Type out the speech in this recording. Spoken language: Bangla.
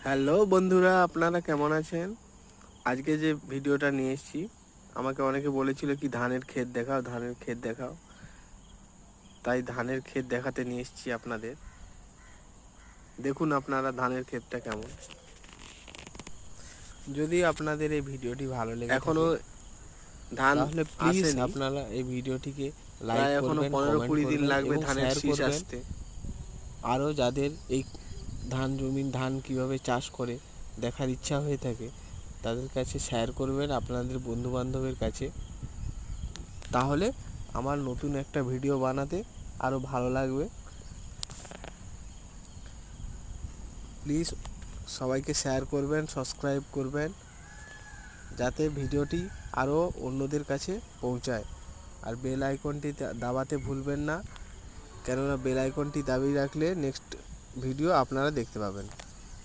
হ্যালো বন্ধুরা, আপনারা কেমন আছেন? আজকে যে ভিডিওটা নিয়ে এসেছি, আমাকে অনেকে বলেছিল কি ধানের ক্ষেত দেখাও, ধানের ক্ষেত দেখাও। তাই ধানের ক্ষেত দেখাতে নিয়ে এসেছি আপনাদের। দেখুন আপনারা ধানের ক্ষেতটা কেমন। যদি আপনাদের এই ভিডিওটি ভালো লেগে এখনো ধান তাহলে প্লিজ আসেনি, আপনারা এই ভিডিওটিকে লাইক প্রায় এখনো করবেন, 15-20 কমেন্ট দিন করবেন লাগবে এবং ধানের শেয়ার শীষ করবেন। আসতে। আরও যাদের এই ধান কিভাবে চাষ করে দেখার ইচ্ছা হয়ে থাকে তাদের কাছে শেয়ার করবেন, আপনাদের বন্ধুবান্ধবের কাছে। তাহলে আমার নতুন একটা ভিডিও বানাতে আরও ভালো লাগবে। প্লিজ সবাইকে শেয়ার করবেন, সাবস্ক্রাইব করবেন, যাতে ভিডিওটি আরও অন্যদের কাছে পৌঁছায়। আর বেল আইকনটি দাবাতে ভুলবেন না, কেননা বেল আইকনটি দাবিয়ে রাখলে নেক্সট ভিডিও আপনারা দেখতে পাবেন।